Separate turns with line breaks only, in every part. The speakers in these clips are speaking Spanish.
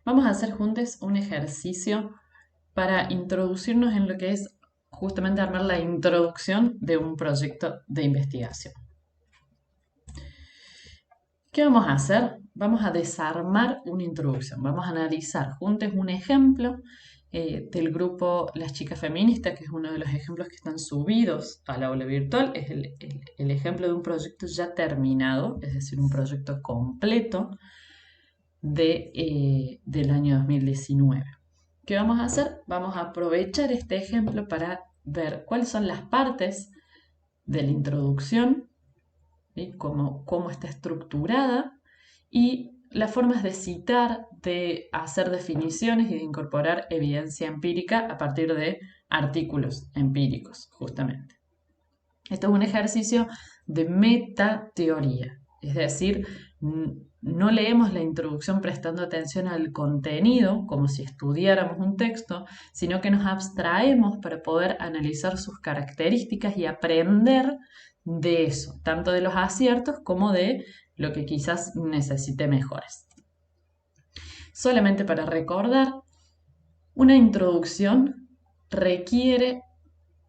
Vamos a hacer juntos un ejercicio para introducirnos en lo que es justamente armar la introducción de un proyecto de investigación. ¿Qué vamos a hacer? Vamos a desarmar una introducción. Vamos a analizar juntos un ejemplo del grupo Las Chicas Feministas, que es uno de los ejemplos que están subidos al aula virtual. Es el ejemplo de un proyecto ya terminado, es decir, un proyecto completo del año 2019. ¿Qué vamos a hacer? Vamos a aprovechar este ejemplo para ver cuáles son las partes de la introducción, ¿sí? Cómo está estructurada y las formas de citar, de hacer definiciones y de incorporar evidencia empírica a partir de artículos empíricos, justamente. Esto es un ejercicio de metateoría, es decir, no leemos la introducción prestando atención al contenido como si estudiáramos un texto, sino que nos abstraemos para poder analizar sus características y aprender de eso, tanto de los aciertos como de lo que quizás necesite mejores. Solamente para recordar, una introducción requiere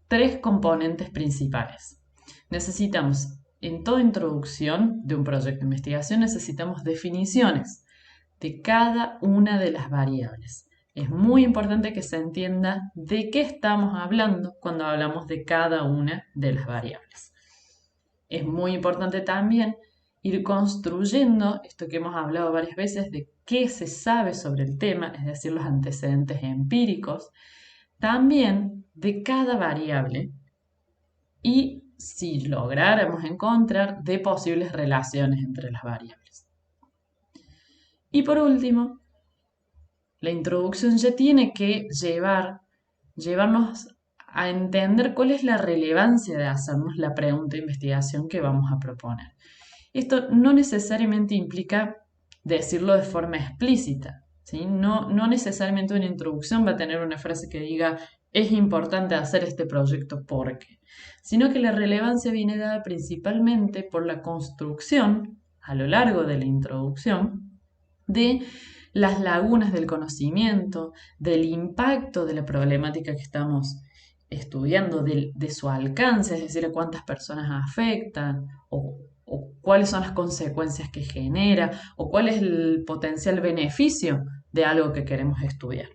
tres componentes principales. Necesitamos, en toda introducción de un proyecto de investigación, necesitamos definiciones de cada una de las variables. Es muy importante que se entienda de qué estamos hablando cuando hablamos de cada una de las variables. Es muy importante también ir construyendo esto que hemos hablado varias veces de qué se sabe sobre el tema, es decir, los antecedentes empíricos, también de cada variable y si lográramos encontrar de posibles relaciones entre las variables. Y por último, la introducción ya tiene que llevarnos a entender cuál es la relevancia de hacernos la pregunta de investigación que vamos a proponer. Esto no necesariamente implica decirlo de forma explícita, ¿sí? No necesariamente una introducción va a tener una frase que diga es importante hacer este proyecto porque, sino que la relevancia viene dada principalmente por la construcción a lo largo de la introducción de las lagunas del conocimiento, del impacto de la problemática que estamos estudiando, de su alcance, es decir, a cuántas personas afectan, o cuáles son las consecuencias que genera, o cuál es el potencial beneficio de algo que queremos estudiar.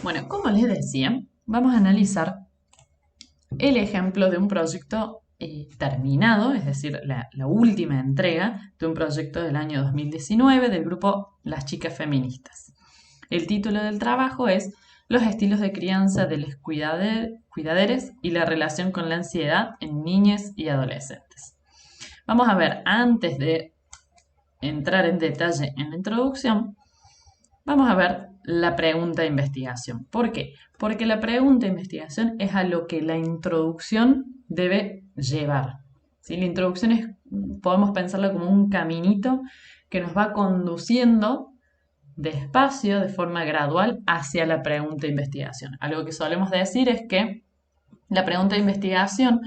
Bueno, como les decía, vamos a analizar el ejemplo de un proyecto terminado, es decir, la última entrega de un proyecto del año 2019 del grupo Las Chicas Feministas. El título del trabajo es Los estilos de crianza de los cuidaderes y la relación con la ansiedad en niñas y adolescentes. Vamos a ver, antes de entrar en detalle en la introducción, vamos a ver la pregunta de investigación. ¿Por qué? Porque la pregunta de investigación es a lo que la introducción debe llevar. ¿Sí? La introducción podemos pensarla como un caminito que nos va conduciendo despacio, de forma gradual, hacia la pregunta de investigación. Algo que solemos decir es que la pregunta de investigación,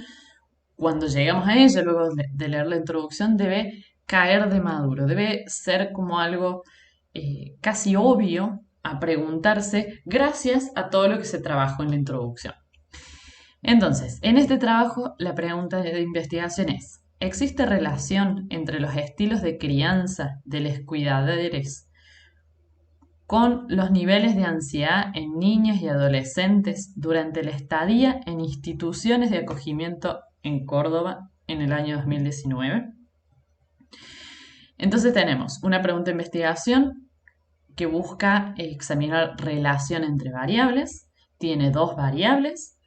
cuando llegamos a ella, luego de leer la introducción, debe caer de maduro, debe ser como algo casi obvio a preguntarse gracias a todo lo que se trabajó en la introducción. Entonces, en este trabajo la pregunta de investigación es, ¿existe relación entre los estilos de crianza de los cuidadores con los niveles de ansiedad en niñas y adolescentes durante la estadía en instituciones de acogimiento en Córdoba en el año 2019? Entonces tenemos una pregunta de investigación que busca examinar relación entre variables. Tiene dos variables.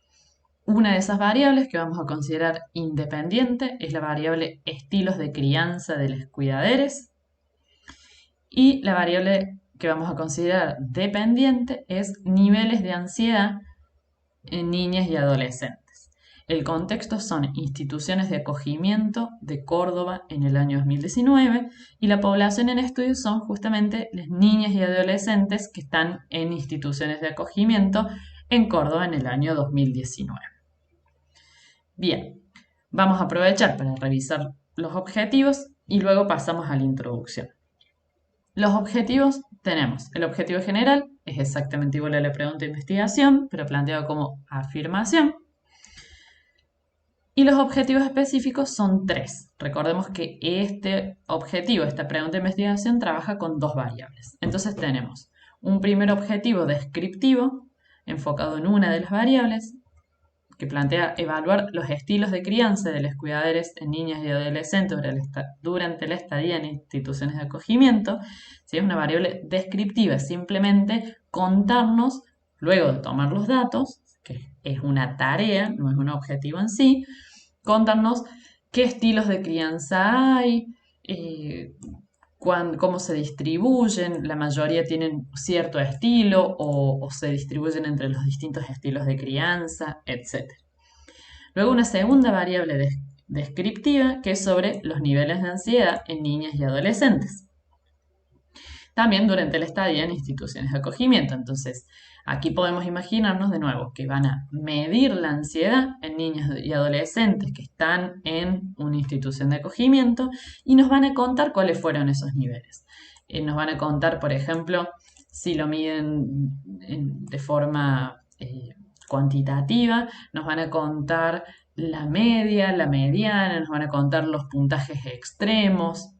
Una de esas variables que vamos a considerar independiente es la variable estilos de crianza de los cuidaderes. Y la variable que vamos a considerar dependiente es niveles de ansiedad en niñas y adolescentes. El contexto son instituciones de acogimiento de Córdoba en el año 2019 y la población en estudio son justamente las niñas y adolescentes que están en instituciones de acogimiento en Córdoba en el año 2019. Bien, vamos a aprovechar para revisar los objetivos y luego pasamos a la introducción. Los objetivos tenemos. El objetivo general es exactamente igual a la pregunta de investigación, pero planteado como afirmación. Y los objetivos específicos son 3. Recordemos que este objetivo, esta pregunta de investigación, trabaja con 2 variables. Entonces tenemos un primer objetivo descriptivo, enfocado en una de las variables, que plantea evaluar los estilos de crianza de los cuidadores en niñas y adolescentes durante la estadía en instituciones de acogimiento. Si es una variable descriptiva, simplemente contarnos, luego de tomar los datos, que es una tarea, no es un objetivo en sí, contarnos qué estilos de crianza hay, cómo se distribuyen, la mayoría tienen cierto estilo o se distribuyen entre los distintos estilos de crianza, etc. Luego una segunda variable descriptiva que es sobre los niveles de ansiedad en niñas y adolescentes. También durante la estadía en instituciones de acogimiento. Entonces, aquí podemos imaginarnos de nuevo que van a medir la ansiedad en niños y adolescentes que están en una institución de acogimiento y nos van a contar cuáles fueron esos niveles. Nos van a contar, por ejemplo, si lo miden de forma cuantitativa, nos van a contar la media, la mediana, nos van a contar los puntajes extremos,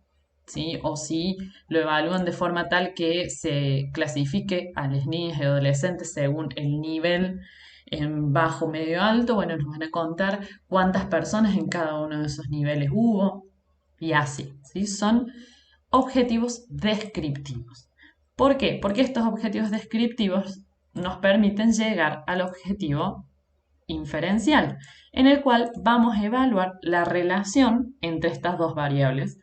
¿sí? O si lo evalúan de forma tal que se clasifique a las niñas y adolescentes según el nivel en bajo, medio, alto. Bueno, nos van a contar cuántas personas en cada uno de esos niveles hubo y así, ¿sí? Son objetivos descriptivos. ¿Por qué? Porque estos objetivos descriptivos nos permiten llegar al objetivo inferencial, en el cual vamos a evaluar la relación entre estas dos variables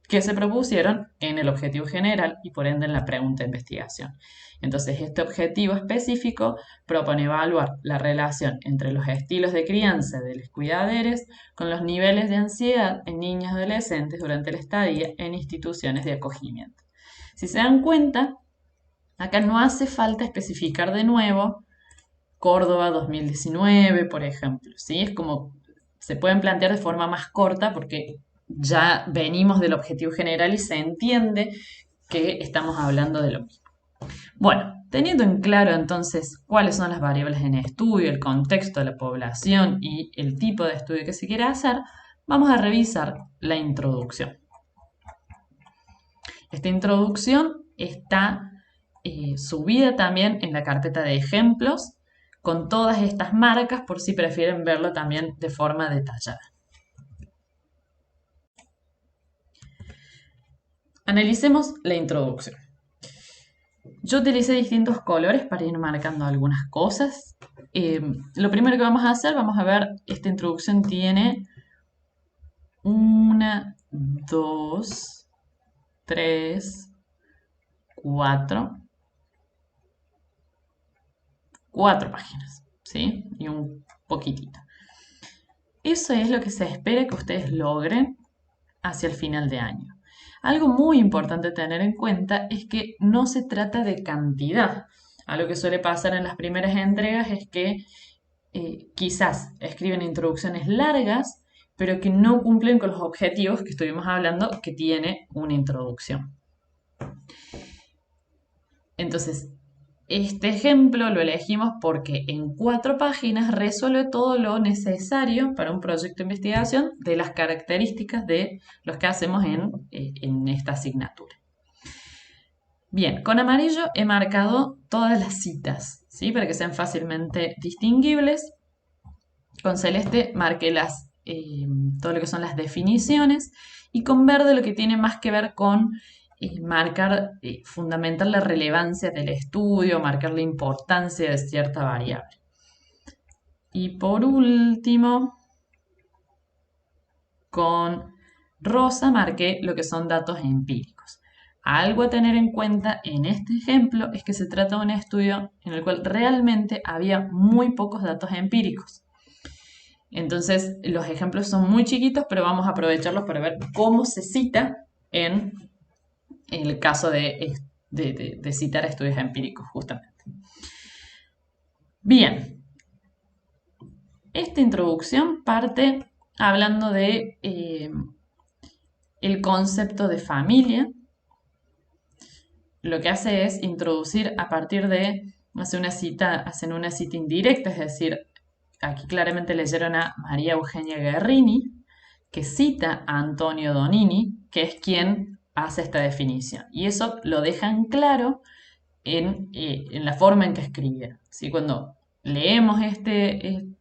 que se propusieron en el objetivo general y por ende en la pregunta de investigación. Entonces, este objetivo específico propone evaluar la relación entre los estilos de crianza de los cuidadores con los niveles de ansiedad en niños y adolescentes durante la estadía en instituciones de acogimiento. Si se dan cuenta, acá no hace falta especificar de nuevo Córdoba 2019, por ejemplo, ¿sí? Es como se pueden plantear de forma más corta porque ya venimos del objetivo general y se entiende que estamos hablando de lo mismo. Bueno, teniendo en claro entonces cuáles son las variables en estudio, el contexto de la población y el tipo de estudio que se quiere hacer, vamos a revisar la introducción. Esta introducción está subida también en la carpeta de ejemplos con todas estas marcas por si prefieren verlo también de forma detallada. Analicemos la introducción. Yo utilicé distintos colores para ir marcando algunas cosas. Lo primero que vamos a hacer, vamos a ver, esta introducción tiene 1, 2, 3, 4 páginas, ¿sí? Y un poquitito. Eso es lo que se espera que ustedes logren hacia el final de año. Algo muy importante tener en cuenta es que no se trata de cantidad. Algo que suele pasar en las primeras entregas es que quizás escriben introducciones largas, pero que no cumplen con los objetivos que estuvimos hablando que tiene una introducción. Entonces, este ejemplo lo elegimos porque en 4 páginas resuelve todo lo necesario para un proyecto de investigación de las características de los que hacemos en esta asignatura. Bien, con amarillo he marcado todas las citas, ¿sí? Para que sean fácilmente distinguibles. Con celeste marqué todo lo que son las definiciones y con verde lo que tiene más que ver con marcar, fundamentar la relevancia del estudio, marcar la importancia de cierta variable. Y por último, con rosa marqué lo que son datos empíricos. Algo a tener en cuenta en este ejemplo es que se trata de un estudio en el cual realmente había muy pocos datos empíricos. Entonces, los ejemplos son muy chiquitos, pero vamos a aprovecharlos para ver cómo se cita en el caso de citar estudios empíricos, justamente. Bien, esta introducción parte hablando de el concepto de familia lo que hace es introducir a partir de, hacen una cita indirecta, es decir, aquí claramente leyeron a María Eugenia Guerrini, que cita a Antonio Donini, que es quien hace esta definición. Y eso lo dejan claro en la forma en que escriben. ¿Sí? Cuando leemos este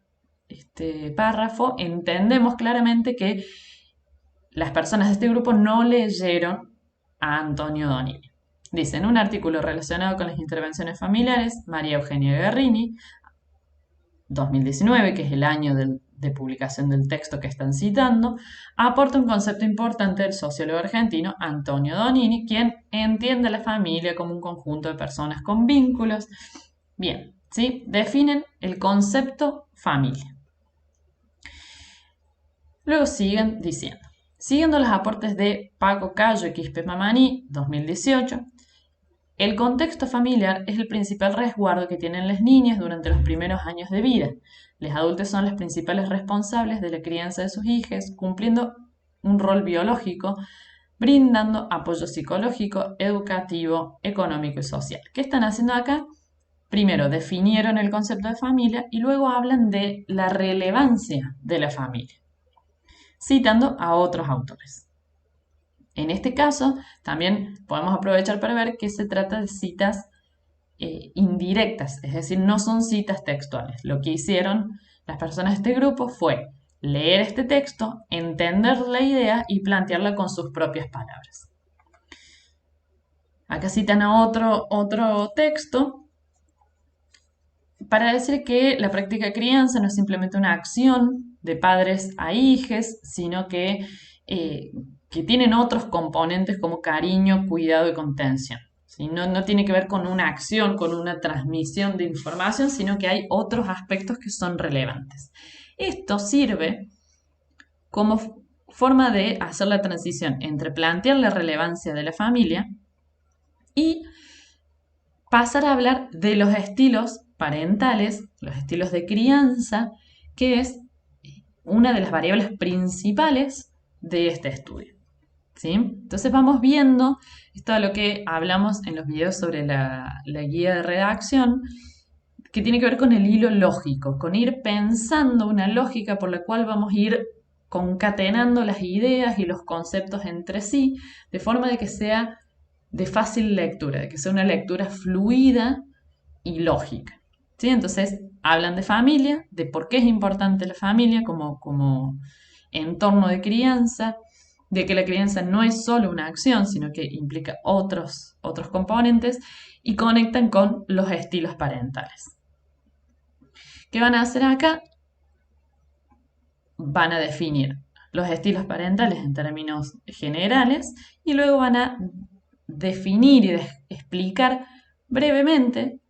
párrafo, entendemos claramente que las personas de este grupo no leyeron a Antonio Donini. Dice, en un artículo relacionado con las intervenciones familiares, María Eugenia Guerrini, 2019, que es el año de publicación del texto que están citando, aporta un concepto importante del sociólogo argentino Antonio Donini, quien entiende a la familia como un conjunto de personas con vínculos. Bien, ¿sí? Definen el concepto familia. Luego siguen diciendo, siguiendo los aportes de Paco Cayo y Quispe Mamani, 2018, el contexto familiar es el principal resguardo que tienen las niñas durante los primeros años de vida. Los adultos son los principales responsables de la crianza de sus hijos, cumpliendo un rol biológico, brindando apoyo psicológico, educativo, económico y social. ¿Qué están haciendo acá? Primero definieron el concepto de familia y luego hablan de la relevancia de la familia, citando a otros autores. En este caso, también podemos aprovechar para ver que se trata de citas indirectas, es decir, no son citas textuales. Lo que hicieron las personas de este grupo fue leer este texto, entender la idea y plantearla con sus propias palabras. Acá citan a otro texto para decir que la práctica de crianza no es simplemente una acción de padres a hijes, sino que tienen otros componentes como cariño, cuidado y contención. ¿Sí? No tiene que ver con una acción, con una transmisión de información, sino que hay otros aspectos que son relevantes. Esto sirve como forma de hacer la transición entre plantear la relevancia de la familia y pasar a hablar de los estilos parentales, los estilos de crianza, que es una de las variables principales de este estudio. ¿Sí? Entonces vamos viendo esto de lo que hablamos en los videos sobre la guía de redacción, que tiene que ver con el hilo lógico, con ir pensando una lógica por la cual vamos a ir concatenando las ideas y los conceptos entre sí, de forma de que sea de fácil lectura, de que sea una lectura fluida y lógica. ¿Sí? Entonces hablan de familia, de por qué es importante la familia como entorno de crianza, de que la crianza no es solo una acción, sino que implica otros componentes, y conectan con los estilos parentales. ¿Qué van a hacer acá? Van a definir los estilos parentales en términos generales y luego van a definir y explicar brevemente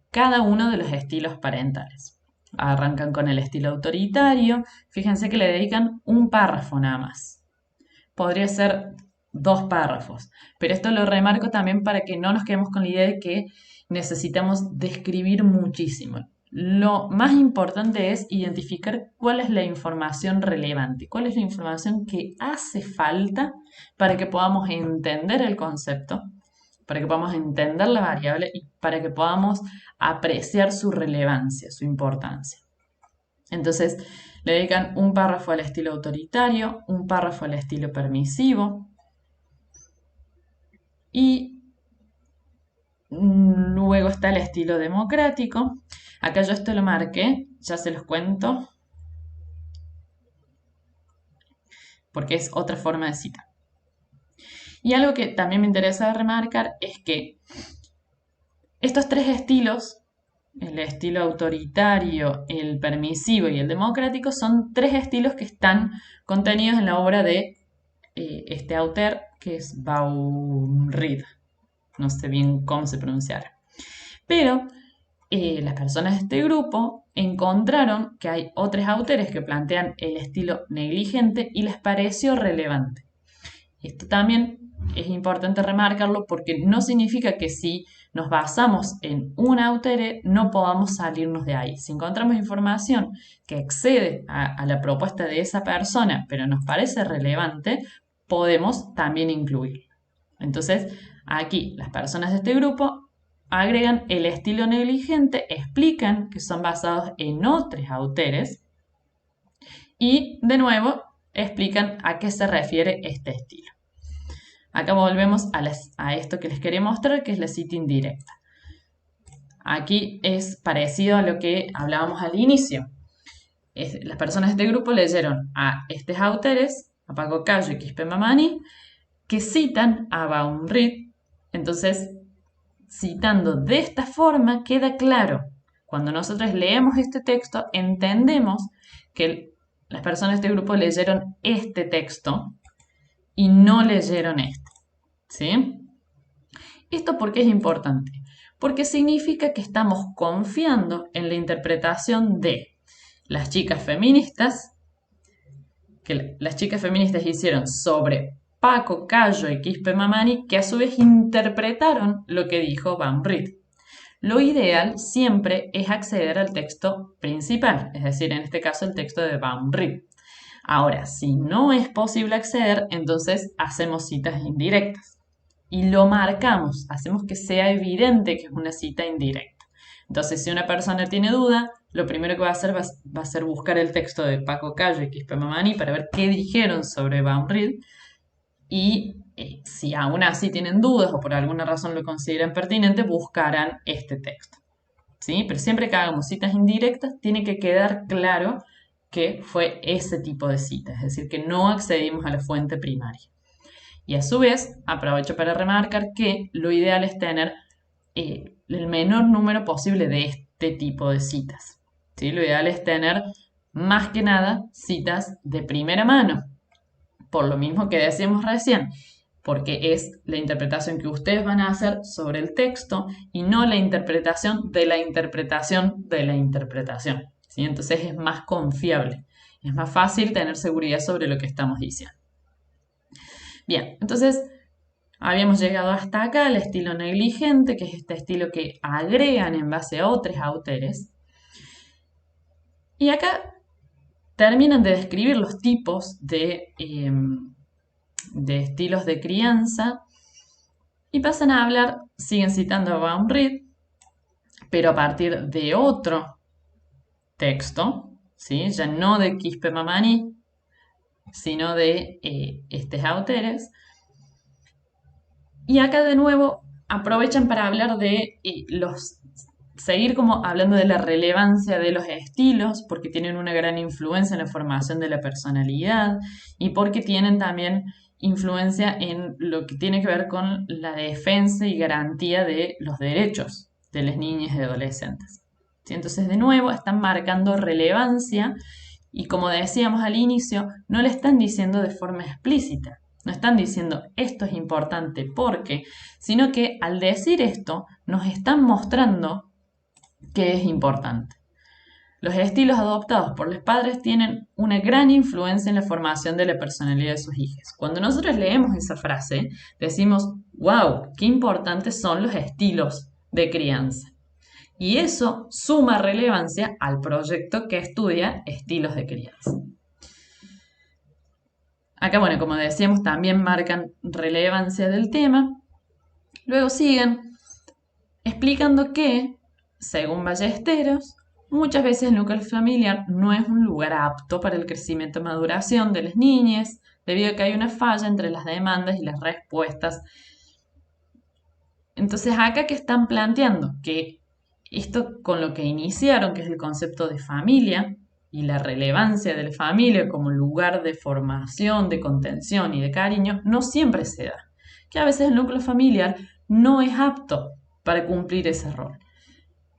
cada uno de los estilos parentales. Arrancan con el estilo autoritario, fíjense que le dedican un párrafo nada más. Podría ser 2 párrafos, pero esto lo remarco también para que no nos quedemos con la idea de que necesitamos describir muchísimo. Lo más importante es identificar cuál es la información relevante, cuál es la información que hace falta para que podamos entender el concepto, para que podamos entender la variable y para que podamos apreciar su relevancia, su importancia. Entonces, le dedican un párrafo al estilo autoritario, un párrafo al estilo permisivo y luego está el estilo democrático. Acá yo esto lo marqué, ya se los cuento, porque es otra forma de cita. Y algo que también me interesa remarcar es que estos 3 estilos, el estilo autoritario, el permisivo y el democrático, son 3 estilos que están contenidos en la obra de este autor, que es Baumried. No sé bien cómo se pronunciará. Pero las personas de este grupo encontraron que hay otros autores que plantean el estilo negligente y les pareció relevante. Esto también es importante remarcarlo porque no significa que si nos basamos en un autor no podamos salirnos de ahí. Si encontramos información que excede a la propuesta de esa persona, pero nos parece relevante, podemos también incluirla. Entonces, Aquí las personas de este grupo agregan el estilo negligente, explican que son basados en otros autores y de nuevo explican a qué se refiere este estilo. Acá volvemos a esto que les quería mostrar, que es la cita indirecta. Aquí es parecido a lo que hablábamos al inicio. Las personas de este grupo leyeron a estos autores, a Paco Cayo y Quispe Mamani, que citan a Baumritt. Entonces, citando de esta forma, queda claro. Cuando nosotros leemos este texto, entendemos que las personas de este grupo leyeron este texto y no leyeron este. ¿Sí? ¿Esto por qué es importante? Porque significa que estamos confiando en la interpretación de las chicas feministas, que las chicas feministas hicieron sobre Paco Cayo y Quispe Mamani, que a su vez interpretaron lo que dijo Baumritt. Lo ideal siempre es acceder al texto principal, es decir, en este caso el texto de Baumritt. Ahora, si no es posible acceder, entonces hacemos citas indirectas y lo marcamos, hacemos que sea evidente que es una cita indirecta. Entonces, si una persona tiene duda, lo primero que va a hacer va a ser buscar el texto de Paco Cayo y Quispe Mamani para ver qué dijeron sobre Baumritt y si aún así tienen dudas o por alguna razón lo consideran pertinente, buscarán este texto. ¿Sí? Pero siempre que hagamos citas indirectas, tiene que quedar claro que fue ese tipo de cita, es decir, que no accedimos a la fuente primaria. Y a su vez, aprovecho para remarcar que lo ideal es tener el menor número posible de este tipo de citas. ¿Sí? Lo ideal es tener más que nada citas de primera mano, por lo mismo que decíamos recién, porque es la interpretación que ustedes van a hacer sobre el texto y no la interpretación de la interpretación de la interpretación. ¿Sí? Entonces es más confiable, es más fácil tener seguridad sobre lo que estamos diciendo. Bien, entonces habíamos llegado hasta acá al estilo negligente, que es este estilo que agregan en base a otros autores. Y acá terminan de describir los tipos de estilos de crianza y pasan a hablar, siguen citando a Baumritt, pero a partir de otro texto, ¿sí? Ya no de Quispe Mamani, sino de estos autores. Y acá de nuevo aprovechan para hablar de seguir como hablando de la relevancia de los estilos, porque tienen una gran influencia en la formación de la personalidad y porque tienen también influencia en lo que tiene que ver con la defensa y garantía de los derechos de las niñas y adolescentes. ¿Sí? Entonces, de nuevo, están marcando relevancia y como decíamos al inicio, no le están diciendo de forma explícita. No están diciendo esto es importante porque, sino que al decir esto nos están mostrando que es importante. Los estilos adoptados por los padres tienen una gran influencia en la formación de la personalidad de sus hijos. Cuando nosotros leemos esa frase, decimos, wow, qué importantes son los estilos de crianza. Y eso suma relevancia al proyecto que estudia estilos de crianza. Acá, bueno, como decíamos, también marcan relevancia del tema. Luego siguen explicando que, según Ballesteros, muchas veces el núcleo familiar no es un lugar apto para el crecimiento y maduración de las niñas, debido a que hay una falla entre las demandas y las respuestas. Entonces, acá que están planteando que esto con lo que iniciaron, que es el concepto de familia y la relevancia de la familia como lugar de formación, de contención y de cariño, no siempre se da. Que a veces el núcleo familiar no es apto para cumplir ese rol.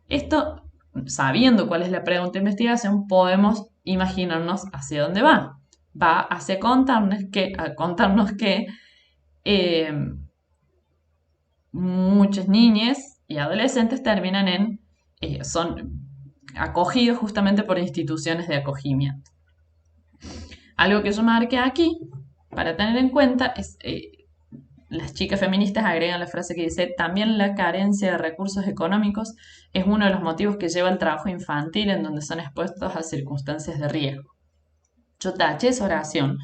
Esto, sabiendo cuál es la pregunta de investigación, podemos imaginarnos hacia dónde va. Va hacia contarnos que muchas niñas y adolescentes terminan son acogidos justamente por instituciones de acogimiento. Algo que yo marqué aquí para tener en cuenta es las chicas feministas agregan la frase que dice, también la carencia de recursos económicos es uno de los motivos que lleva al trabajo infantil en donde son expuestos a circunstancias de riesgo. Yo taché esa oración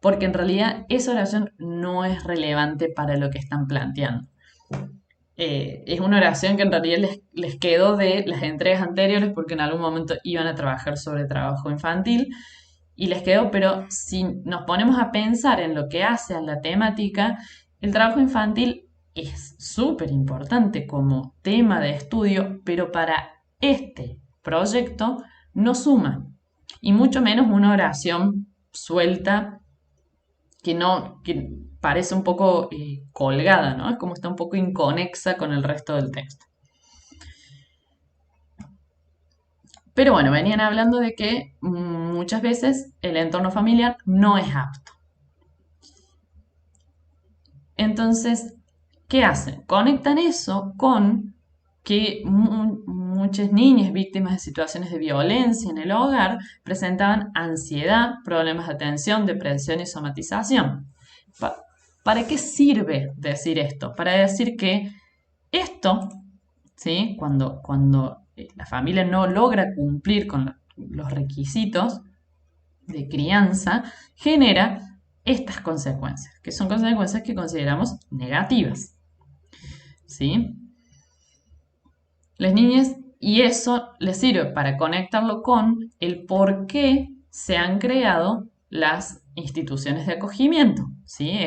porque en realidad esa oración no es relevante para lo que están planteando. Es una oración que en realidad les quedó de las entregas anteriores porque en algún momento iban a trabajar sobre trabajo infantil y les quedó, pero si nos ponemos a pensar en lo que hace a la temática, el trabajo infantil es súper importante como tema de estudio, pero para este proyecto no suma, y mucho menos una oración suelta que no, que parece un poco colgada, ¿no? Es como está un poco inconexa con el resto del texto. Pero bueno, venían hablando de que muchas veces el entorno familiar no es apto. Entonces, ¿qué hacen? Conectan eso con que muchas niñas víctimas de situaciones de violencia en el hogar presentaban ansiedad, problemas de atención, depresión y somatización. ¿Para qué sirve decir esto? Para decir que esto, ¿sí? Cuando la familia no logra cumplir con los requisitos de crianza, genera estas consecuencias, que son consecuencias que consideramos negativas. ¿Sí? Las niñas, y eso les sirve para conectarlo con el por qué se han creado las instituciones de acogimiento. ¿Sí?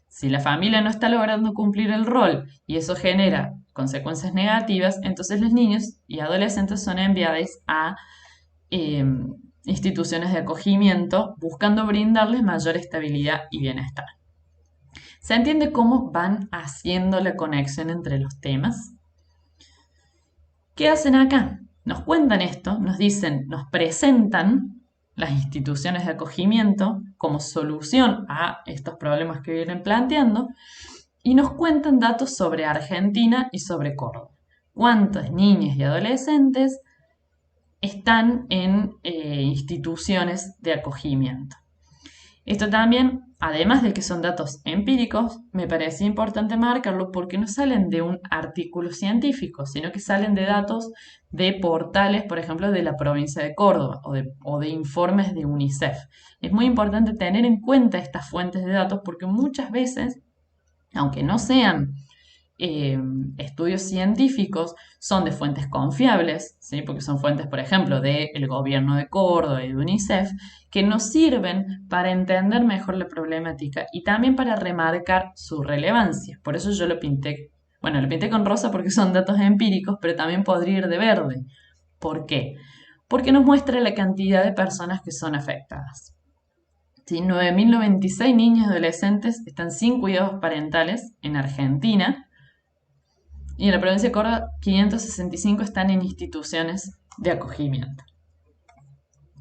Si la familia no está logrando cumplir el rol y eso genera consecuencias negativas, entonces los niños y adolescentes son enviados a instituciones de acogimiento buscando brindarles mayor estabilidad y bienestar. ¿Se entiende cómo van haciendo la conexión entre los temas? ¿Qué hacen acá? Nos cuentan esto, nos dicen, nos presentan las instituciones de acogimiento como solución a estos problemas que vienen planteando y nos cuentan datos sobre Argentina y sobre Córdoba. ¿Cuántas niñas y adolescentes están en instituciones de acogimiento? Esto también, además de que son datos empíricos, me parece importante marcarlo porque no salen de un artículo científico, sino que salen de datos de portales, por ejemplo, de la provincia de Córdoba o de informes de UNICEF. Es muy importante tener en cuenta estas fuentes de datos porque muchas veces, aunque no sean estudios científicos, son de fuentes confiables, ¿sí? Porque son fuentes, por ejemplo, del gobierno de Córdoba y de UNICEF, que nos sirven para entender mejor la problemática y también para remarcar su relevancia. Por eso yo lo pinté, bueno, lo pinté con rosa porque son datos empíricos, pero también podría ir de verde. ¿Por qué? Porque nos muestra la cantidad de personas que son afectadas. ¿Sí? 9.096 niños y adolescentes están sin cuidados parentales en Argentina, y en la provincia de Córdoba 565 están en instituciones de acogimiento.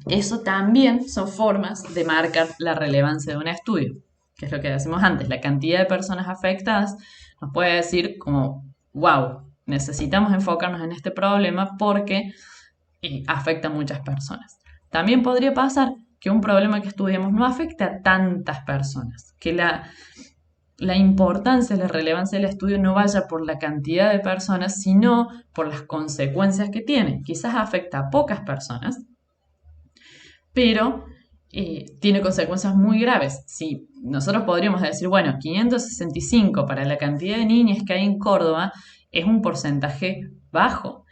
Eso también son formas de marcar la relevancia de un estudio, que es lo que decimos antes. La cantidad de personas afectadas nos puede decir como, wow, necesitamos enfocarnos en este problema porque afecta a muchas personas. También podría pasar que un problema que estudiamos no afecte a tantas personas, que la importancia, la relevancia del estudio no vaya por la cantidad de personas, sino por las consecuencias que tiene. Quizás afecta a pocas personas, pero tiene consecuencias muy graves. Si nosotros podríamos decir, bueno, 565 para la cantidad de niñas que hay en Córdoba es un porcentaje bajo,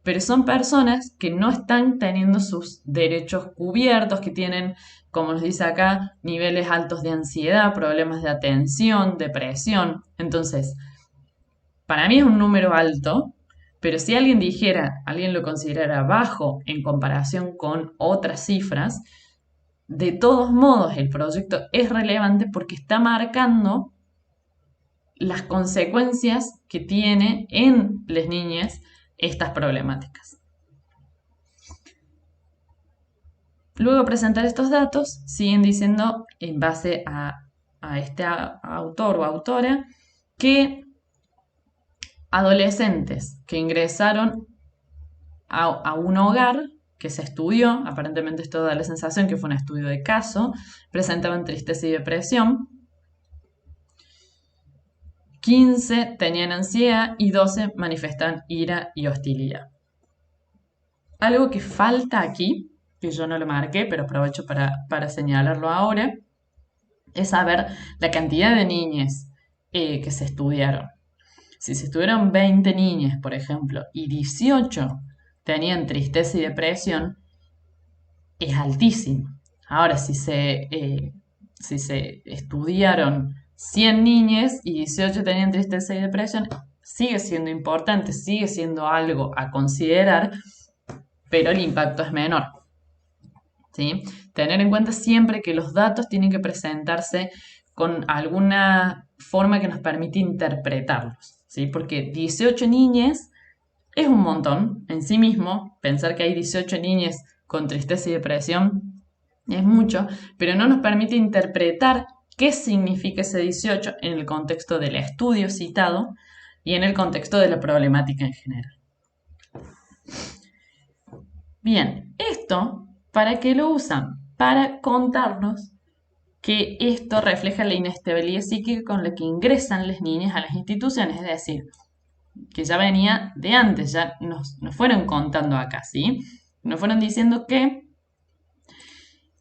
pero son personas que no están teniendo sus derechos cubiertos, que tienen, como nos dice acá, niveles altos de ansiedad, problemas de atención, depresión. Entonces, para mí es un número alto, pero si alguien lo considerara bajo en comparación con otras cifras, de todos modos el proyecto es relevante porque está marcando las consecuencias que tiene en las niñas estas problemáticas. Luego de presentar estos datos, siguen diciendo, en base a este autor o autora, que adolescentes que ingresaron a un hogar que se estudió, aparentemente esto da la sensación que fue un estudio de caso, presentaban tristeza y depresión, 15 tenían ansiedad y 12 manifestaban ira y hostilidad. Algo que falta aquí, que yo no lo marqué, pero aprovecho para señalarlo ahora, es saber la cantidad de niñas que se estudiaron. Si se estudiaron 20 niñas, por ejemplo, y 18 tenían tristeza y depresión, es altísimo. Ahora, si se estudiaron 100 niñas y 18 tenían tristeza y depresión, sigue siendo importante, sigue siendo algo a considerar, pero el impacto es menor. ¿Sí? Tener en cuenta siempre que los datos tienen que presentarse con alguna forma que nos permite interpretarlos, ¿sí? Porque 18 niñas es un montón en sí mismo. Pensar que hay 18 niñas con tristeza y depresión es mucho, pero no nos permite interpretar qué significa ese 18 en el contexto del estudio citado y en el contexto de la problemática en general. Bien, esto, ¿para qué lo usan? Para contarnos que esto refleja la inestabilidad psíquica con la que ingresan las niñas a las instituciones, es decir, que ya venía de antes, ya nos fueron contando acá, ¿sí? Nos fueron diciendo que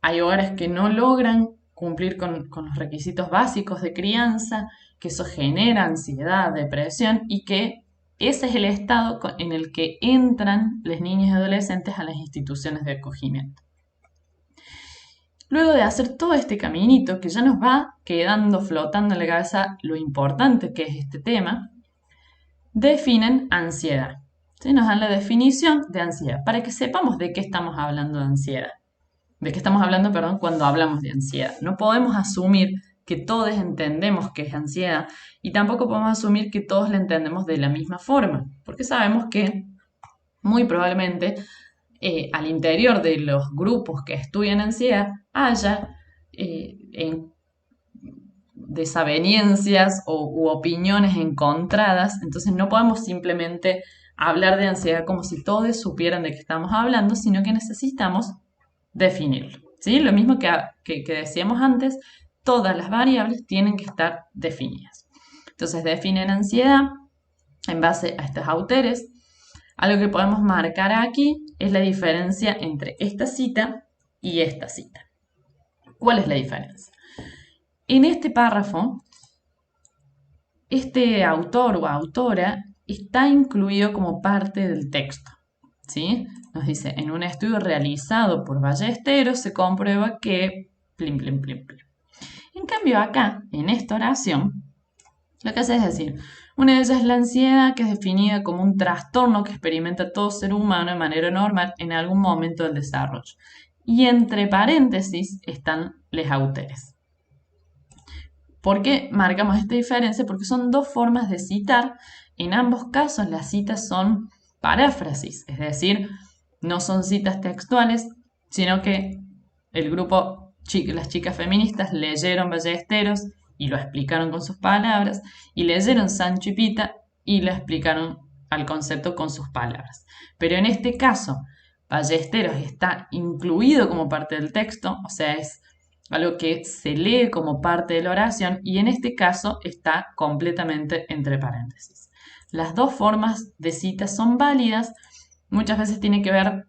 hay hogares que no logran cumplir con los requisitos básicos de crianza, que eso genera ansiedad, depresión y que ese es el estado en el que entran las niñas y adolescentes a las instituciones de acogimiento. Luego de hacer todo este caminito que ya nos va quedando flotando en la cabeza lo importante que es este tema, definen ansiedad. ¿Sí? Nos dan la definición de ansiedad para que sepamos de qué estamos hablando de ansiedad. De qué estamos hablando, perdón, cuando hablamos de ansiedad. No podemos asumir que todos entendemos qué es ansiedad y tampoco podemos asumir que todos la entendemos de la misma forma, porque sabemos que muy probablemente al interior de los grupos que estudian ansiedad haya desavenencias u opiniones encontradas, entonces no podemos simplemente hablar de ansiedad como si todos supieran de qué estamos hablando, sino que necesitamos definirlo. ¿Sí? Lo mismo que decíamos antes, todas las variables tienen que estar definidas. Entonces definen ansiedad en base a estos autores. Algo que podemos marcar aquí es la diferencia entre esta cita y esta cita. ¿Cuál es la diferencia? En este párrafo, este autor o autora está incluido como parte del texto. ¿Sí? Nos dice, en un estudio realizado por Ballesteros se comprueba que... Plim, plim, plim, plim. En cambio acá, en esta oración, lo que hace es decir, una de ellas es la ansiedad, que es definida como un trastorno que experimenta todo ser humano de manera normal en algún momento del desarrollo. Y entre paréntesis están les autores. ¿Por qué marcamos esta diferencia? Porque son dos formas de citar. En ambos casos las citas son paráfrasis, es decir, no son citas textuales, sino que el grupo, las chicas feministas leyeron Ballesteros y lo explicaron con sus palabras, y leyeron Sancho y Pita y lo explicaron al concepto con sus palabras. Pero en este caso, Ballesteros está incluido como parte del texto, o sea, es algo que se lee como parte de la oración y en este caso está completamente entre paréntesis. Las dos formas de cita son válidas, muchas veces tiene que ver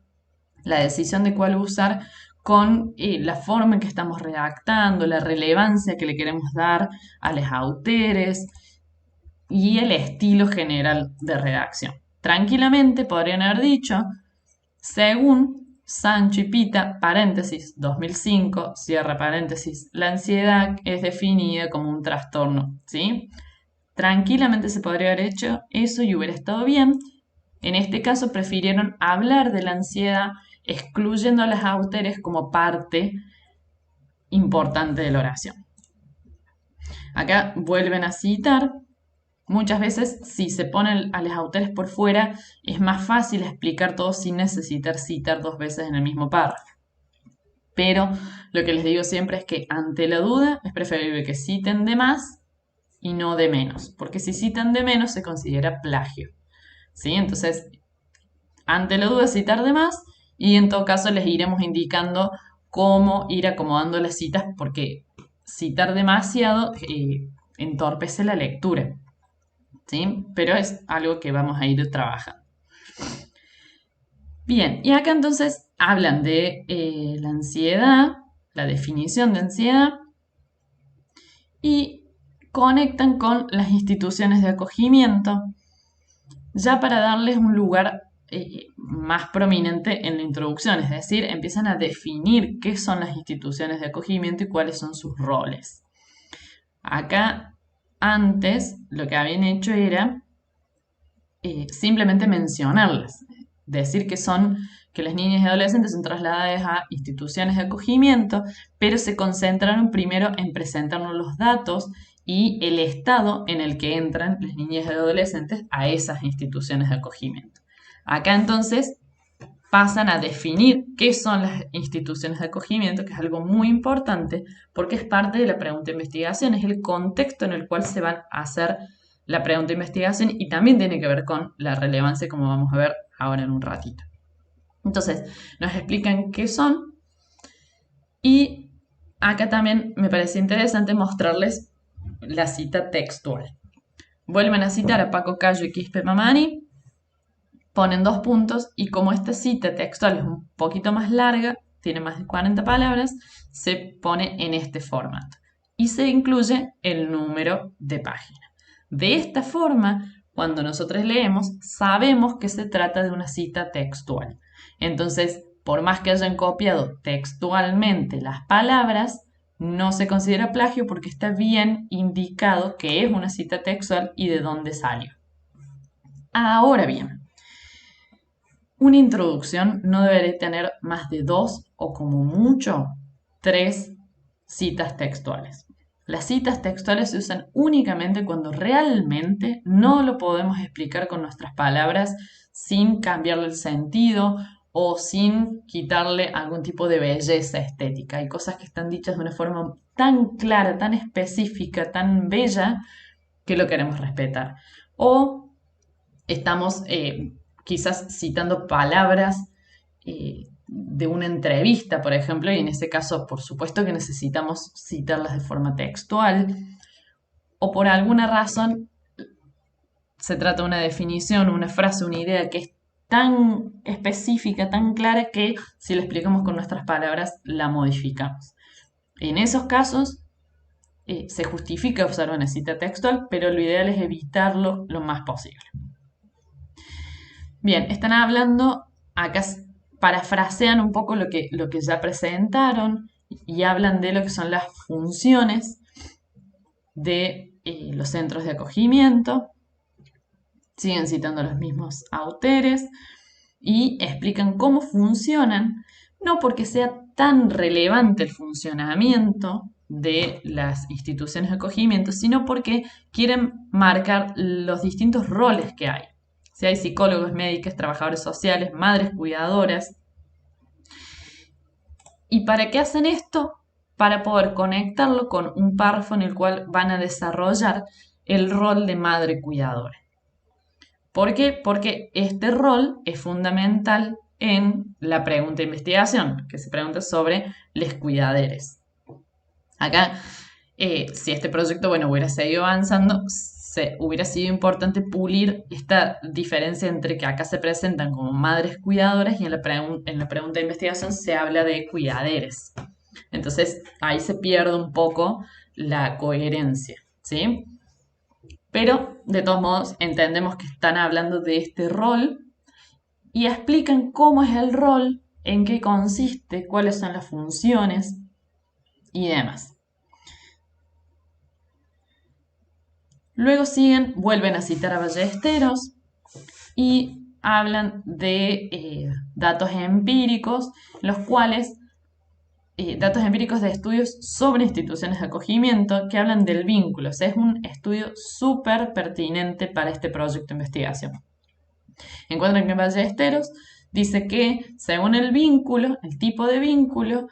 la decisión de cuál usar con la forma en que estamos redactando, la relevancia que le queremos dar a los autores y el estilo general de redacción. Tranquilamente podrían haber dicho, según Sancho y Pita, paréntesis, 2005, cierra paréntesis, la ansiedad es definida como un trastorno, ¿sí? Tranquilamente se podría haber hecho eso y hubiera estado bien. En este caso prefirieron hablar de la ansiedad excluyendo a los autores como parte importante de la oración. Acá vuelven a citar. Muchas veces, si se ponen a los autores por fuera, es más fácil explicar todo sin necesitar citar dos veces en el mismo párrafo. Pero lo que les digo siempre es que ante la duda es preferible que citen de más y no de menos, porque si citan de menos se considera plagio. ¿Sí? Entonces, ante la duda citar de más y en todo caso les iremos indicando cómo ir acomodando las citas porque citar demasiado entorpece la lectura. ¿Sí? Pero es algo que vamos a ir trabajando. Bien, y acá entonces hablan de la ansiedad, la definición de ansiedad, y conectan con las instituciones de acogimiento, ya para darles un lugar más prominente en la introducción, es decir, empiezan a definir qué son las instituciones de acogimiento y cuáles son sus roles. Acá, antes, lo que habían hecho era simplemente mencionarlas, decir que las niñas y adolescentes son trasladadas a instituciones de acogimiento, pero se concentraron primero en presentarnos los datos y el estado en el que entran las niñas y adolescentes a esas instituciones de acogimiento. Acá entonces pasan a definir qué son las instituciones de acogimiento, que es algo muy importante porque es parte de la pregunta de investigación, es el contexto en el cual se van a hacer la pregunta de investigación y también tiene que ver con la relevancia, como vamos a ver ahora en un ratito. Entonces, nos explican qué son y acá también me parece interesante mostrarles la cita textual. Vuelven a citar a Paco Cayo y Quispe Mamani, ponen 2 puntos y como esta cita textual es un poquito más larga, tiene más de 40 palabras, se pone en este formato y se incluye el número de página. De esta forma, cuando nosotros leemos, sabemos que se trata de una cita textual. Entonces, por más que hayan copiado textualmente las palabras, no se considera plagio porque está bien indicado que es una cita textual y de dónde salió. Ahora bien, una introducción no debería tener más de 2 o como mucho 3 citas textuales. Las citas textuales se usan únicamente cuando realmente no lo podemos explicar con nuestras palabras sin cambiarle el sentido o sin quitarle algún tipo de belleza estética. Hay cosas que están dichas de una forma tan clara, tan específica, tan bella, que lo queremos respetar. O estamos quizás citando palabras de una entrevista, por ejemplo, y en ese caso, por supuesto que necesitamos citarlas de forma textual, o por alguna razón se trata de una definición, una frase, una idea que es tan específica, tan clara, que si la explicamos con nuestras palabras, la modificamos. En esos casos, se justifica usar una cita textual, pero lo ideal es evitarlo lo más posible. Bien, están hablando, acá parafrasean un poco lo que ya presentaron y hablan de lo que son las funciones de los centros de acogimiento. Siguen citando los mismos autores y explican cómo funcionan, no porque sea tan relevante el funcionamiento de las instituciones de acogimiento, sino porque quieren marcar los distintos roles que hay. Si hay psicólogos, médicos, trabajadores sociales, madres cuidadoras. ¿Y para qué hacen esto? Para poder conectarlo con un párrafo en el cual van a desarrollar el rol de madre cuidadora. ¿Por qué? Porque este rol es fundamental en la pregunta de investigación, que se pregunta sobre les cuidaderes. Acá, si este proyecto, hubiera seguido avanzando, hubiera sido importante pulir esta diferencia entre que acá se presentan como madres cuidadoras y en la pregunta de investigación se habla de cuidaderes. Entonces, ahí se pierde un poco la coherencia, ¿sí? Pero, de todos modos, entendemos que están hablando de este rol y explican cómo es el rol, en qué consiste, cuáles son las funciones y demás. Luego vuelven a citar a Ballesteros y hablan de datos empíricos, los cuales, datos empíricos de estudios sobre instituciones de acogimiento que hablan del vínculo. O sea, es un estudio súper pertinente para este proyecto de investigación. Encuentran que Ballesteros dice que según el vínculo, el tipo de vínculo,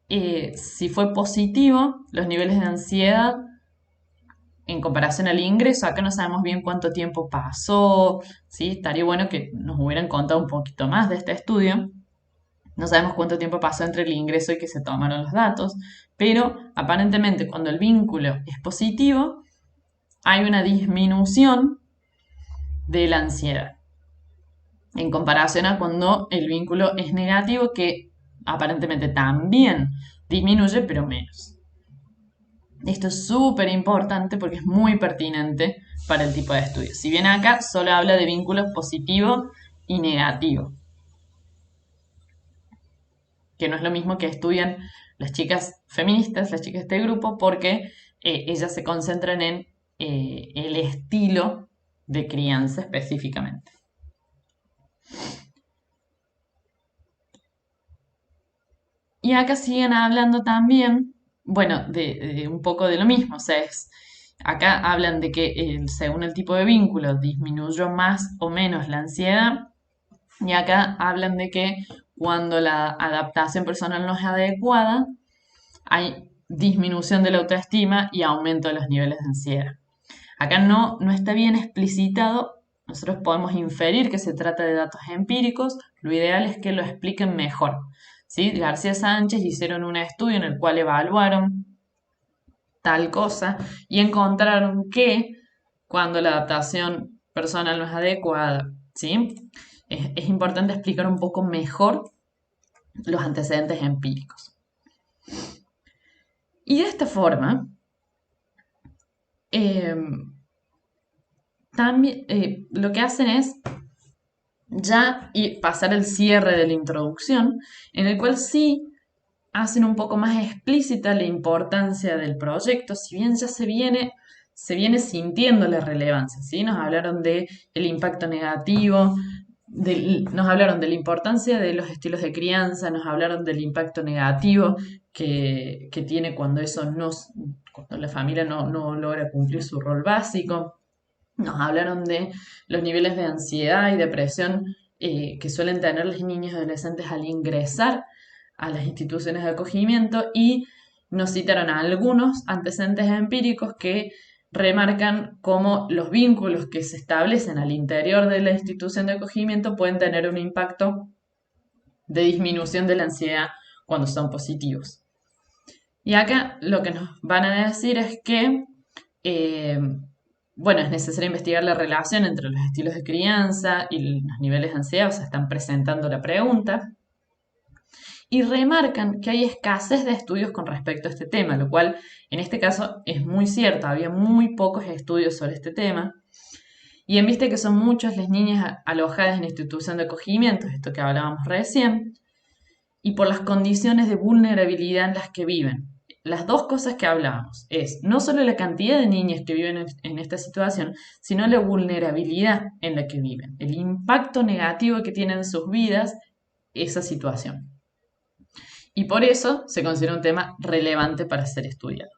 si fue positivo, los niveles de ansiedad en comparación al ingreso, acá no sabemos bien cuánto tiempo pasó, ¿sí? Estaría bueno que nos hubieran contado un poquito más de este estudio. No sabemos cuánto tiempo pasó entre el ingreso y que se tomaron los datos, pero aparentemente cuando el vínculo es positivo, hay una disminución de la ansiedad, en comparación a cuando el vínculo es negativo, que aparentemente también disminuye, pero menos. Esto es súper importante porque es muy pertinente para el tipo de estudio. Si bien acá solo habla de vínculos positivo y negativo, que no es lo mismo que estudian las chicas feministas, las chicas de este grupo, porque ellas se concentran en el estilo de crianza específicamente. Y acá siguen hablando también, bueno, de un poco de lo mismo, o sea, acá hablan de que según el tipo de vínculo disminuyó más o menos la ansiedad, y acá hablan de que cuando la adaptación personal no es adecuada, hay disminución de la autoestima y aumento de los niveles de ansiedad. Acá no está bien explicitado, nosotros podemos inferir que se trata de datos empíricos, lo ideal es que lo expliquen mejor. ¿Sí? García Sánchez hicieron un estudio en el cual evaluaron tal cosa y encontraron que cuando la adaptación personal no es adecuada, ¿sí? Es importante explicar un poco mejor los antecedentes empíricos. Y de esta forma, eh, también lo que hacen es ya y pasar el cierre de la introducción, en el cual sí hacen un poco más explícita la importancia del proyecto, si bien ya se viene sintiendo la relevancia, ¿sí? Nos hablaron del impacto negativo, nos hablaron de la importancia de los estilos de crianza, nos hablaron del impacto negativo que tiene cuando la familia no logra cumplir su rol básico. Nos hablaron de los niveles de ansiedad y depresión que suelen tener los niños y adolescentes al ingresar a las instituciones de acogimiento y nos citaron a algunos antecedentes empíricos que remarcan cómo los vínculos que se establecen al interior de la institución de acogimiento pueden tener un impacto de disminución de la ansiedad cuando son positivos. Y acá lo que nos van a decir es que eh, bueno, es necesario investigar la relación entre los estilos de crianza y los niveles de ansiedad, o sea, están presentando la pregunta, y remarcan que hay escasez de estudios con respecto a este tema, lo cual en este caso es muy cierto, había muy pocos estudios sobre este tema, y en vista que son muchas las niñas alojadas en institución de acogimiento, esto que hablábamos recién, y por las condiciones de vulnerabilidad en las que viven. Las dos cosas que hablábamos es no solo la cantidad de niñas que viven en esta situación, sino la vulnerabilidad en la que viven, el impacto negativo que tiene en sus vidas esa situación. Y por eso se considera un tema relevante para ser estudiado.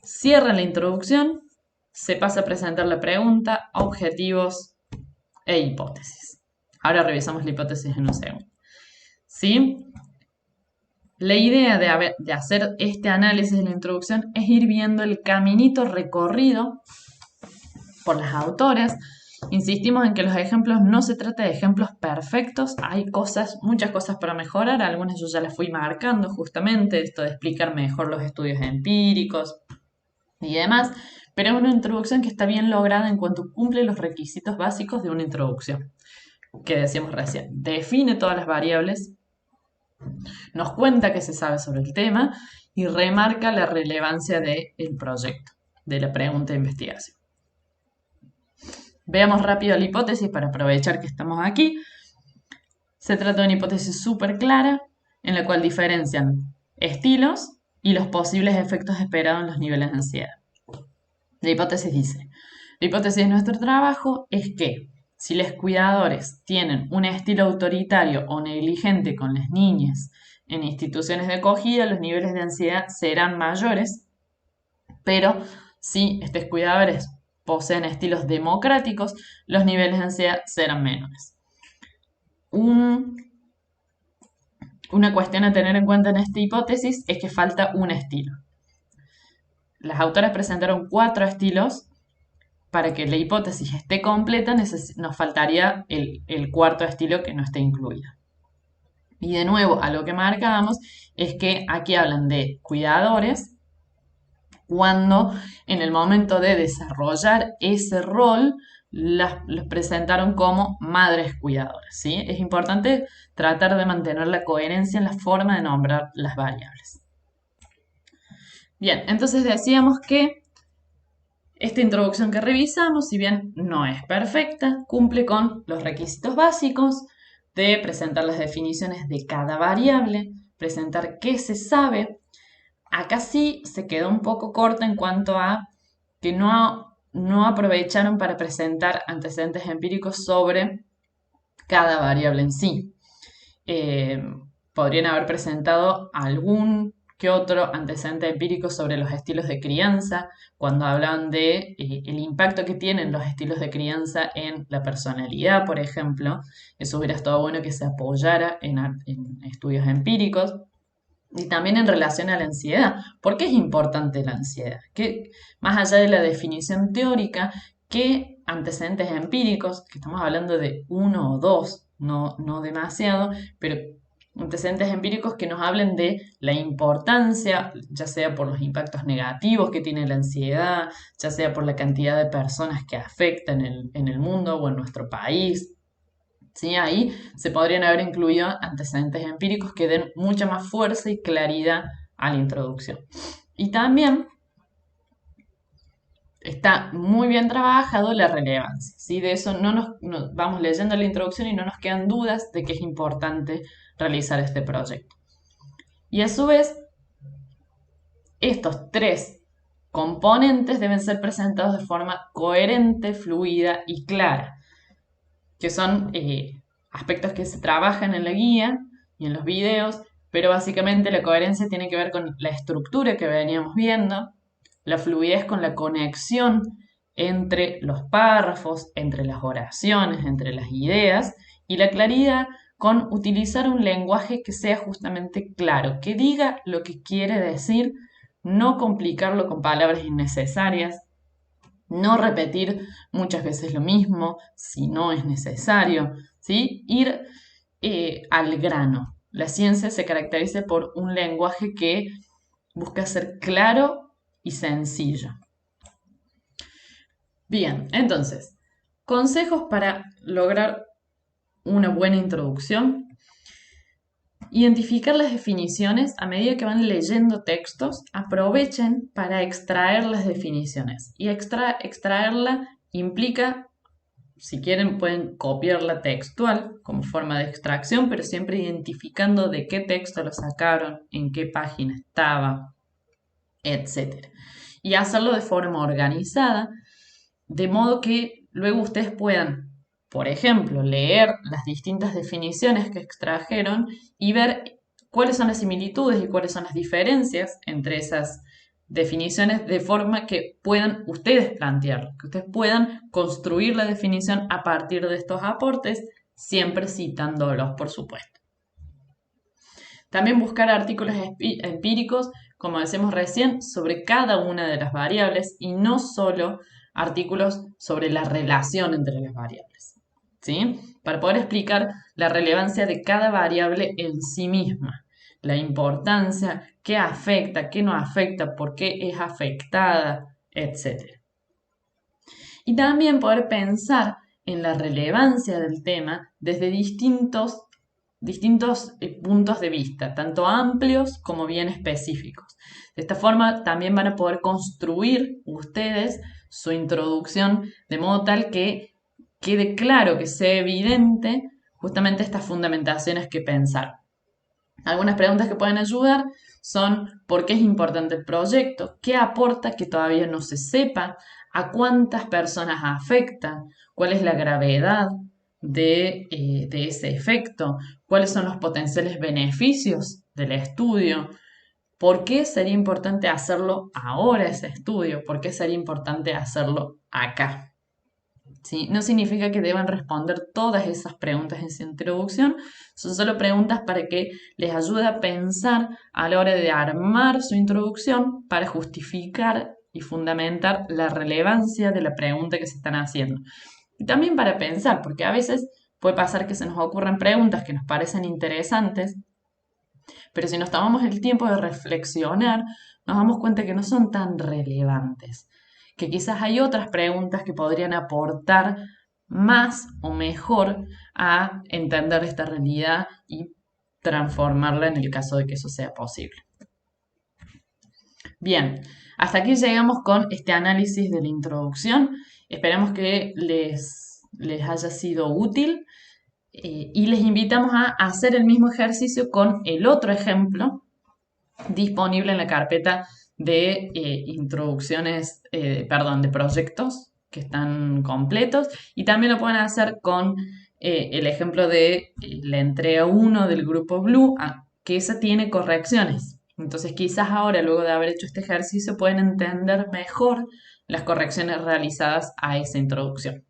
Cierra la introducción, se pasa a presentar la pregunta, objetivos e hipótesis. Ahora revisamos la hipótesis en un segundo. ¿Sí? La idea de hacer este análisis de la introducción es ir viendo el caminito recorrido por las autoras. Insistimos en que los ejemplos no se trata de ejemplos perfectos, hay muchas cosas para mejorar, algunas yo ya las fui marcando justamente, esto de explicar mejor los estudios empíricos y demás, pero es una introducción que está bien lograda en cuanto cumple los requisitos básicos de una introducción, que decíamos recién, define todas las variables, nos cuenta que se sabe sobre el tema y remarca la relevancia del proyecto, de la pregunta de investigación. Veamos rápido la hipótesis para aprovechar que estamos aquí. Se trata de una hipótesis súper clara en la cual diferencian estilos y los posibles efectos esperados en los niveles de ansiedad. La hipótesis dice, la hipótesis de nuestro trabajo es que si los cuidadores tienen un estilo autoritario o negligente con las niñas en instituciones de acogida, los niveles de ansiedad serán mayores, pero si estos cuidadores poseen estilos democráticos, los niveles de ansiedad serán menores. Una cuestión a tener en cuenta en esta hipótesis es que falta un estilo. Las autoras presentaron 4 estilos. Para que la hipótesis esté completa nos faltaría el cuarto estilo que no esté incluido. Y de nuevo, a lo que marcábamos es que aquí hablan de cuidadores cuando en el momento de desarrollar ese rol los presentaron como madres cuidadoras, ¿sí? Es importante tratar de mantener la coherencia en la forma de nombrar las variables. Bien, entonces decíamos que esta introducción que revisamos, si bien no es perfecta, cumple con los requisitos básicos de presentar las definiciones de cada variable, presentar qué se sabe. Acá sí se quedó un poco corta en cuanto a que no aprovecharon para presentar antecedentes empíricos sobre cada variable en sí. Eh, Podrían haber presentado algún que otro antecedente empírico sobre los estilos de crianza, cuando hablan de el impacto que tienen los estilos de crianza en la personalidad, por ejemplo. Eso hubiera estado bueno que se apoyara en estudios empíricos. Y también en relación a la ansiedad. ¿Por qué es importante la ansiedad? Que más allá de la definición teórica, ¿qué antecedentes empíricos, que estamos hablando de uno o dos, no demasiado, pero antecedentes empíricos que nos hablen de la importancia, ya sea por los impactos negativos que tiene la ansiedad, ya sea por la cantidad de personas que afecta en el mundo o en nuestro país? ¿Sí? Ahí se podrían haber incluido antecedentes empíricos que den mucha más fuerza y claridad a la introducción. Y también está muy bien trabajado la relevancia. ¿Sí? De eso vamos leyendo la introducción y no nos quedan dudas de que es importante realizar este proyecto. Y a su vez, estos tres componentes deben ser presentados de forma coherente, fluida y clara, que son aspectos que se trabajan en la guía y en los videos, pero básicamente la coherencia tiene que ver con la estructura que veníamos viendo, la fluidez con la conexión entre los párrafos, entre las oraciones, entre las ideas, y la claridad con utilizar un lenguaje que sea justamente claro, que diga lo que quiere decir, no complicarlo con palabras innecesarias, no repetir muchas veces lo mismo si no es necesario, ¿sí? Ir al grano. La ciencia se caracteriza por un lenguaje que busca ser claro y sencillo. Bien, entonces, consejos para lograr una buena introducción. Identificar las definiciones a medida que van leyendo textos, aprovechen para extraer las definiciones. Y extraerla implica, si quieren, pueden copiarla textual como forma de extracción, pero siempre identificando de qué texto lo sacaron, en qué página estaba, etc. Y hacerlo de forma organizada, de modo que luego ustedes puedan, por ejemplo, leer las distintas definiciones que extrajeron y ver cuáles son las similitudes y cuáles son las diferencias entre esas definiciones de forma que puedan ustedes plantearlo, que ustedes puedan construir la definición a partir de estos aportes, siempre citándolos, por supuesto. También buscar artículos empíricos, como decimos recién, sobre cada una de las variables y no solo artículos sobre la relación entre las variables, ¿sí? Para poder explicar la relevancia de cada variable en sí misma, la importancia, qué afecta, qué no afecta, por qué es afectada, etc. Y también poder pensar en la relevancia del tema desde distintos puntos de vista, tanto amplios como bien específicos. De esta forma también van a poder construir ustedes su introducción de modo tal que quede claro, que sea evidente justamente estas fundamentaciones que pensar. Algunas preguntas que pueden ayudar son: ¿por qué es importante el proyecto? ¿Qué aporta que todavía no se sepa? ¿A cuántas personas afecta? ¿Cuál es la gravedad de ese efecto? ¿Cuáles son los potenciales beneficios del estudio? ¿Por qué sería importante hacerlo ahora ese estudio? ¿Por qué sería importante hacerlo acá? ¿Sí? No significa que deban responder todas esas preguntas en su introducción, son solo preguntas para que les ayude a pensar a la hora de armar su introducción para justificar y fundamentar la relevancia de la pregunta que se están haciendo. Y también para pensar, porque a veces puede pasar que se nos ocurran preguntas que nos parecen interesantes, pero si nos tomamos el tiempo de reflexionar, nos damos cuenta que no son tan relevantes, que quizás hay otras preguntas que podrían aportar más o mejor a entender esta realidad y transformarla en el caso de que eso sea posible. Bien, hasta aquí llegamos con este análisis de la introducción. Esperamos que les haya sido útil y les invitamos a hacer el mismo ejercicio con el otro ejemplo disponible en la carpeta de introducciones, perdón, de proyectos que están completos y también lo pueden hacer con el ejemplo de la entrega 1 del grupo Blue, que esa tiene correcciones. Entonces quizás ahora, luego de haber hecho este ejercicio, pueden entender mejor las correcciones realizadas a esa introducción.